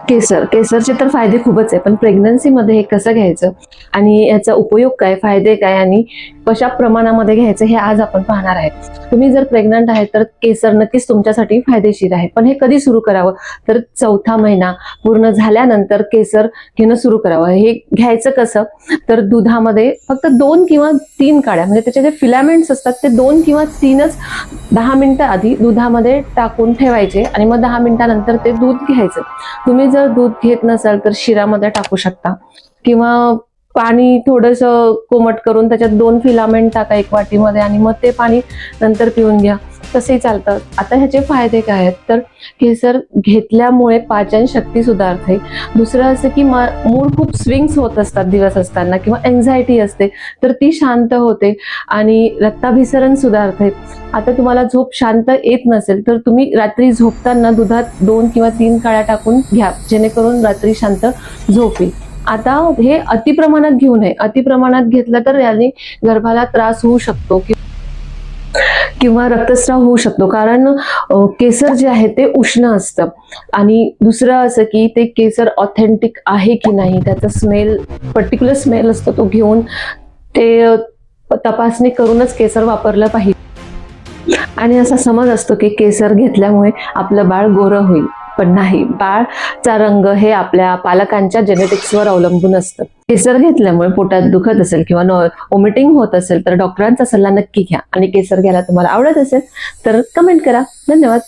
केसरचे तर फायदे खूपच आहे, पण प्रेग्नन्सीमध्ये हे कसं घ्यायचं आणि याचा उपयोग काय, फायदे काय आणि कशा प्रमाणामध्ये घ्यायचं हे आज आपण पाहणार आहे. तुम्ही जर प्रेग्नंट आहे तर केसर नक्कीच तुमच्यासाठी फायदेशीर आहे. पण हे कधी सुरू करावं, तर 4था महिना पूर्ण झाल्यानंतर केसर घेणं सुरू करावं. हे घ्यायचं कसं, तर दुधामध्ये फक्त 2 किंवा 3 काड्या, म्हणजे त्याचे जे फिलामेंट्स असतात ते 2 किंवा 3च 10 मिनिटं आधी दुधामध्ये टाकून ठेवायचे आणि मग 10 मिनिटानंतर ते दूध घ्यायचं. तुम्ही जर दूध घेत नसाल तर शिरामध्ये टाकू शकता किंवा पाणी थोडंसं कोमट करून त्याच्यात 2 फिलामेंट टाका 1 वाटीमध्ये आणि मग ते पाणी नंतर पिऊन घ्या, तसंही चालतं. आता ह्याचे फायदे काय आहेत, तर केसर घेतल्यामुळे पाचन शक्ती सुधारते. दुसरं असं की मूड खूप स्विंग्स होत असतात दिवस असताना किंवा एन्झायटी असते, तर ती शांत होते आणि रक्ताभिसरण सुधारते. आता तुम्हाला झोप शांत येत नसेल तर तुम्ही रात्री झोपताना दुधात 2 किंवा 3 काड्या टाकून घ्या, जेणेकरून रात्री शांत झोप येईल. आता हे अतिप्रमाणात घेऊ नये. अतिप्रमाणात घेतलं तर याने गर्भाला त्रास होऊ शकतो किंवा रक्तस्राव होऊ शकतो, कारण केसर जे आहे ते उष्ण असतं. आणि दुसरं असं की ते केसर ऑथेंटिक आहे की नाही, त्याचा स्मेल, पर्टिक्युलर स्मेल असतो, तो घेऊन ते तपासणी करूनच केसर वापरलं पाहिजे. आणि असा समज असतो की केसर घेतल्यामुळे आपलं बाळ गोरं होईल, पण नाही. बाळचा रंग हे आपल्या पालकांच्या जेनेटिक्सवर अवलंबून असतं. केसर घेतल्यामुळे पोटात दुखत असेल किंवा वॉमिटिंग होत असेल तर डॉक्टरांचा सल्ला नक्की घ्या. आणि केसर घ्यायला तुम्हाला आवडत असेल तर कमेंट करा. धन्यवाद.